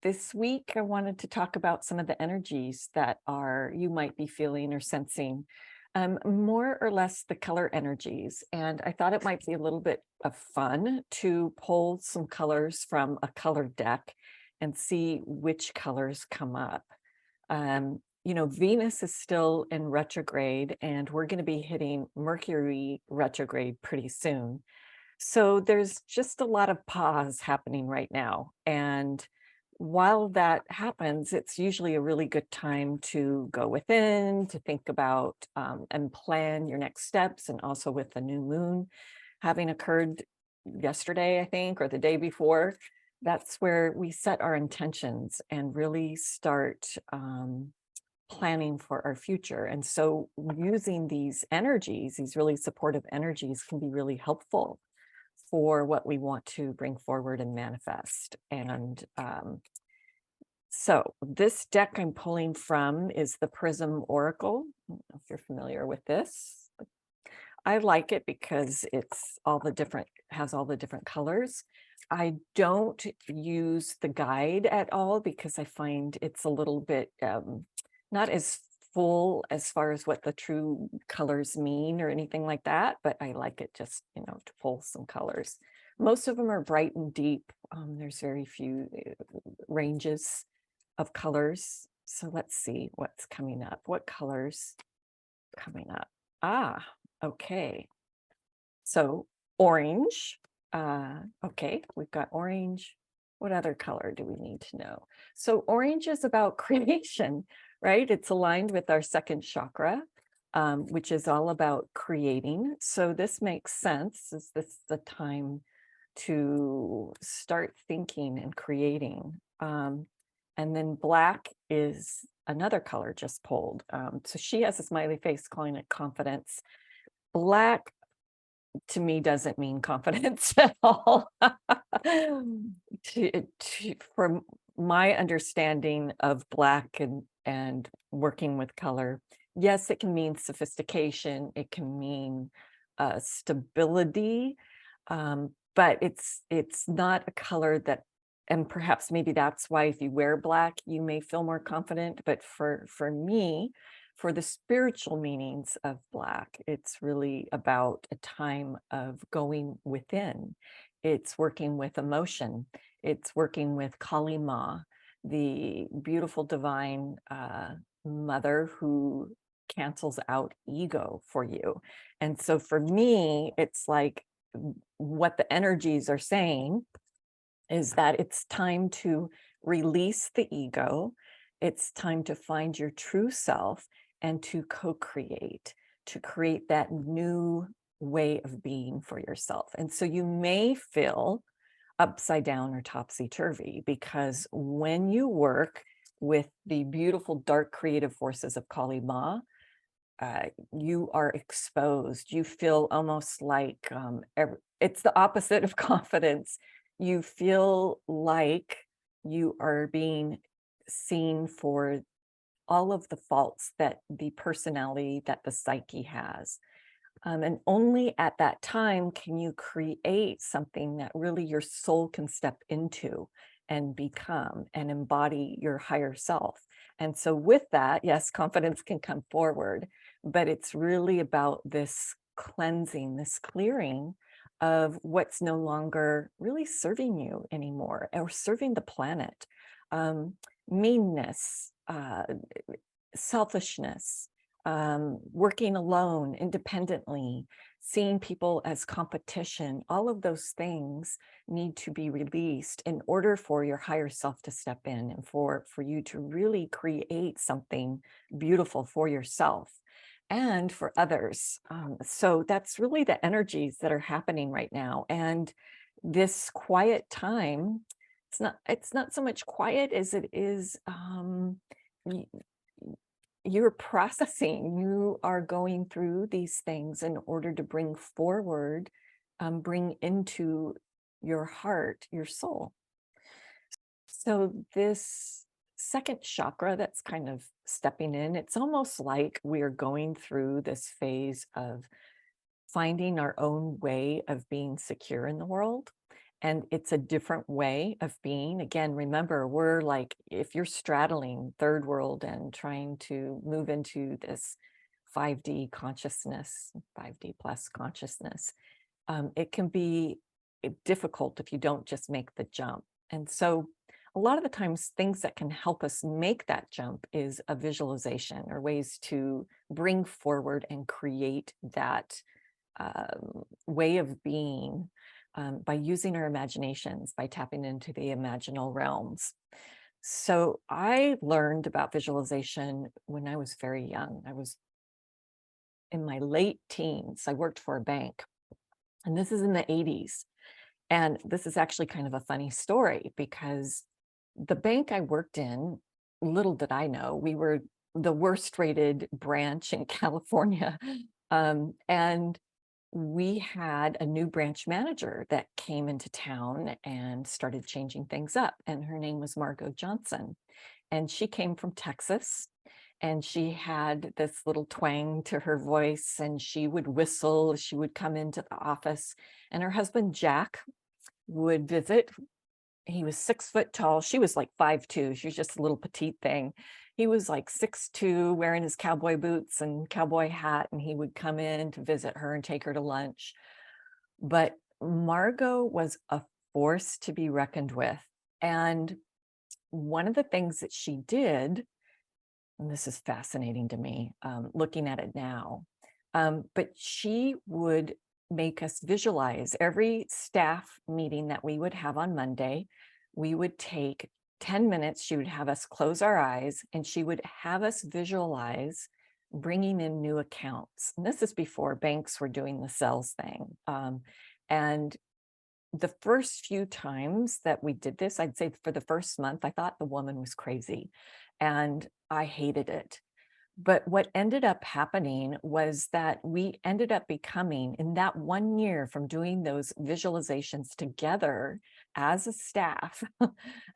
This week, I wanted to talk about some of the energies that you might be feeling or sensing, more or less the color energies. And I thought it might be a little bit of fun to pull some colors from a color deck and see which colors come up. Venus is still in retrograde, and we're going to be hitting Mercury retrograde pretty soon. So there's just a lot of pause happening right now. And while that happens, it's usually a really good time to go within, to think about and plan your next steps. And also with the new moon having occurred yesterday, I think, or the day before, that's where we set our intentions and really start planning for our future. And so using these energies, these really supportive energies, can be really helpful for what we want to bring forward and manifest. And so this deck I'm pulling from is the Prism Oracle. I don't know if you're familiar with this. I like it because has all the different colors. I don't use the guide at all because I find it's a little bit not as full as far as what the true colors mean or anything like that, but I like it just, to pull some colors. Most of them are bright and deep. There's very few ranges of colors. So let's see what's coming up. What colors coming up? Okay. So orange. Okay, we've got orange. What other color do we need to know? So orange is about creation, right? It's aligned with our second chakra, which is all about creating. So this makes sense. Is this the time to start thinking and creating? And then black is another color just pulled. So she has a smiley face calling it confidence. Black to me doesn't mean confidence at all. From my understanding of black and working with color, yes, it can mean sophistication. It can mean stability, but it's not a color that. And perhaps maybe that's why if you wear black, you may feel more confident. But for me, for the spiritual meanings of black, it's really about a time of going within. It's working with emotion. It's working with Kali Ma, the beautiful divine mother who cancels out ego for you. And so for me, it's like what the energies are saying is that it's time to release the ego. It's time to find your true self and to co-create, to create that new way of being for yourself. And so you may feel upside down or topsy-turvy because when you work with the beautiful dark creative forces of Kali Ma, you are exposed. You feel almost like it's the opposite of confidence. You feel like you are being seen for all of the faults that the personality, that the psyche has. And only at that time can you create something that really your soul can step into and become and embody your higher self. And so with that, yes, confidence can come forward, but it's really about this cleansing, this clearing of what's no longer really serving you anymore or serving the planet. Meanness, selfishness, working alone, independently, seeing people as competition, all of those things need to be released in order for your higher self to step in and for you to really create something beautiful for yourself and for others. So that's really the energies that are happening right now. And this quiet time, it's not so much quiet as it is you're processing, you are going through these things in order to bring forward, bring into your heart, your soul. So this second chakra that's kind of stepping in, it's almost like we're going through this phase of finding our own way of being secure in the world. And it's a different way of being. Again, remember, we're like, if you're straddling third world and trying to move into this 5D consciousness, 5D plus consciousness, it can be difficult if you don't just make the jump. And so a lot of the times things that can help us make that jump is a visualization or ways to bring forward and create that way of being by using our imaginations, by tapping into the imaginal realms. So I learned about visualization when I was very young. I was in my late teens. I worked for a bank, and this is in the 80s. And this is actually kind of a funny story because the bank I worked in, little did I know, we were the worst rated branch in California. And we had a new branch manager that came into town and started changing things up. And her name was Margo Johnson. And she came from Texas. And she had this little twang to her voice, and she would whistle. She would come into the office, and her husband, Jack, would visit. He was 6 foot tall. She was like 5'2". She was just a little petite thing. He was like 6'2", wearing his cowboy boots and cowboy hat, and he would come in to visit her and take her to lunch. But Margo was a force to be reckoned with. And one of the things that she did, and this is fascinating to me, looking at it now, but she would make us visualize every staff meeting that we would have on Monday. We would take 10 minutes. She would have us close our eyes, and she would have us visualize bringing in new accounts. And this is before banks were doing the sales thing. And the first few times that we did this, I'd say for the first month, I thought the woman was crazy and I hated it. But what ended up happening was that we ended up becoming, in that 1 year from doing those visualizations together as a staff,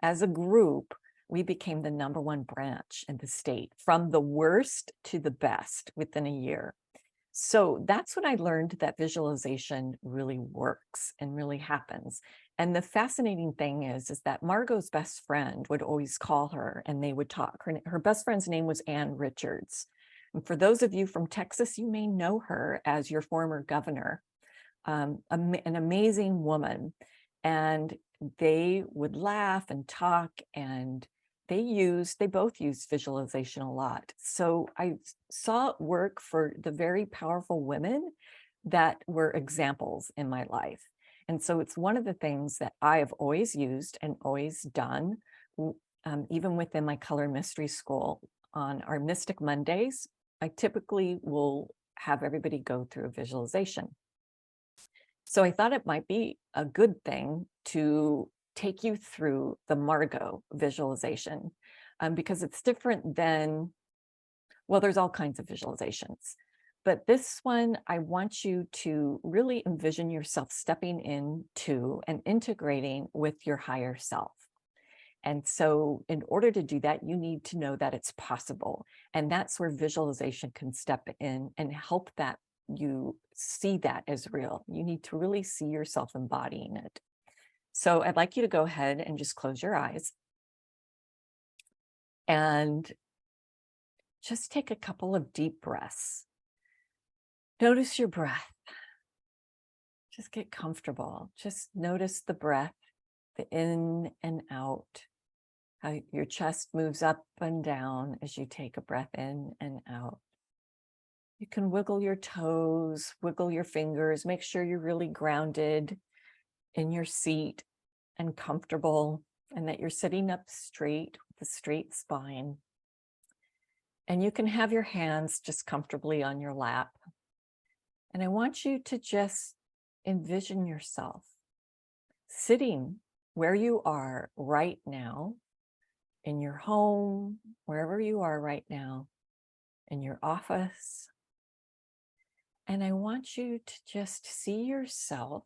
as a group, we became the #1 branch in the state, from the worst to the best within a year. So that's when I learned that visualization really works and really happens. And the fascinating thing is that Margot's best friend would always call her and they would talk. Her best friend's name was Ann Richards. And for those of you from Texas, you may know her as your former governor, an amazing woman. And they would laugh and talk, and they both used visualization a lot. So I saw it work for the very powerful women that were examples in my life. And so it's one of the things that I have always used and always done, even within my color mystery school. On our Mystic Mondays, I typically will have everybody go through a visualization. So I thought it might be a good thing to take you through the Margo visualization, because it's different than, well, there's all kinds of visualizations. But this one, I want you to really envision yourself stepping into and integrating with your higher self. And so in order to do that, you need to know that it's possible. And that's where visualization can step in and help that you see that as real. You need to really see yourself embodying it. So I'd like you to go ahead and just close your eyes and just take a couple of deep breaths. Notice your breath. Just get comfortable. Just notice the breath, the in and out, how your chest moves up and down as you take a breath in and out. You can wiggle your toes, wiggle your fingers, make sure you're really grounded in your seat and comfortable, and that you're sitting up straight with a straight spine. And you can have your hands just comfortably on your lap. And I want you to just envision yourself sitting where you are right now, in your home, wherever you are right now, in your office. And I want you to just see yourself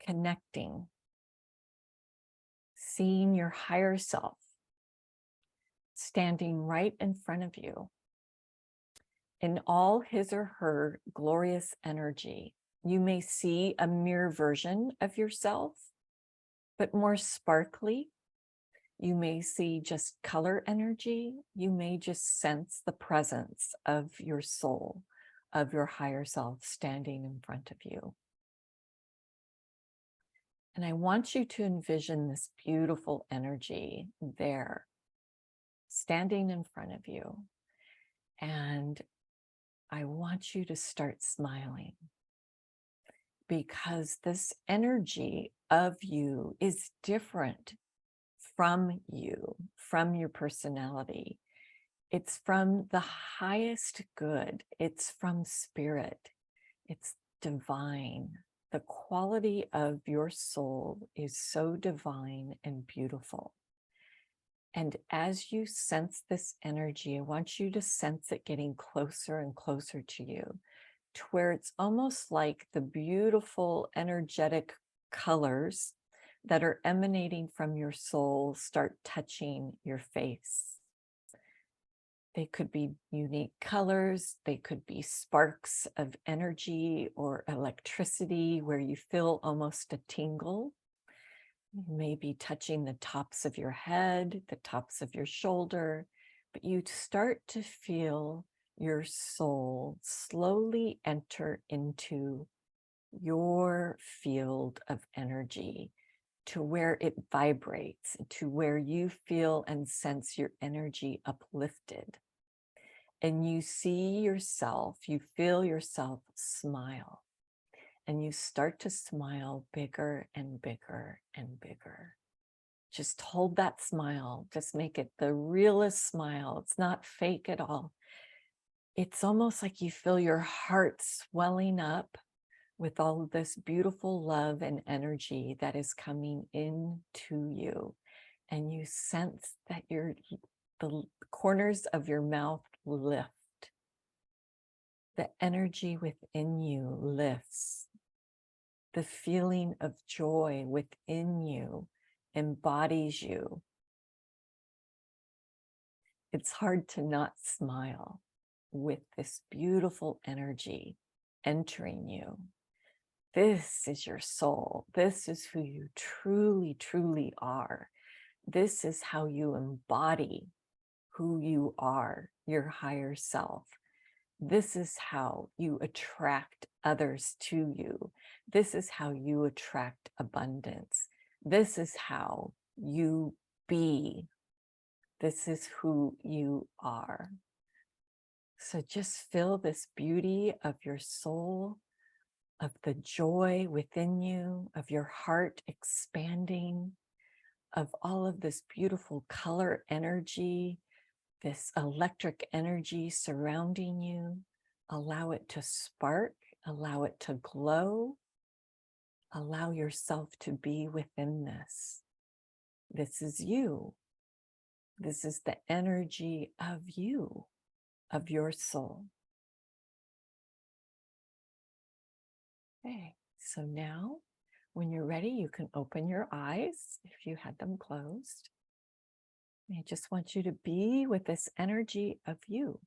connecting, seeing your higher self standing right in front of you in all his or her glorious energy, You may see a mirror version of yourself, but more sparkly. You may see just color energy. You may just sense the presence of your soul, of your higher self standing in front of you. And I want you to envision this beautiful energy there, standing in front of you. And I want you to start smiling, because this energy of you is different from you, from your personality. It's from the highest good. It's from spirit. It's divine. The quality of your soul is so divine and beautiful. And as you sense this energy, I want you to sense it getting closer and closer to you, to where it's almost like the beautiful energetic colors that are emanating from your soul start touching your face. They could be unique colors. They could be sparks of energy or electricity where you feel almost a tingle. You may be touching the tops of your head, the tops of your shoulder, but you start to feel your soul slowly enter into your field of energy, to where it vibrates, to where you feel and sense your energy uplifted. And you see yourself, you feel yourself smile. And you start to smile bigger and bigger and bigger. Just hold that smile. Just make it the realest smile. It's not fake at all. It's almost like you feel your heart swelling up with all of this beautiful love and energy that is coming into you. And you sense that the corners of your mouth lift. The energy within you lifts. The feeling of joy within you embodies you. It's hard to not smile with this beautiful energy entering you. This is your soul. This is who you truly, truly are. This is how you embody who you are, your higher self. This is how you attract others to you. This is how you attract abundance. This is how you be. This is who you are. So just feel this beauty of your soul, of the joy within you, of your heart expanding, of all of this beautiful color energy, this electric energy surrounding you. Allow it to spark, allow it to glow, allow yourself to be within this. This is you. This is the energy of you, of your soul. Okay, so now when you're ready, you can open your eyes if you had them closed. I just want you to be with this energy of you,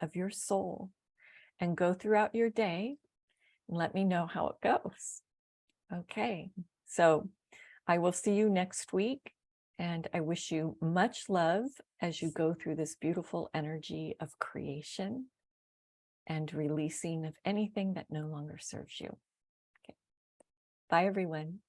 of your soul, and go throughout your day and let me know how it goes. Okay, so I will see you next week, and I wish you much love as you go through this beautiful energy of creation and releasing of anything that no longer serves you. Okay. Bye, everyone.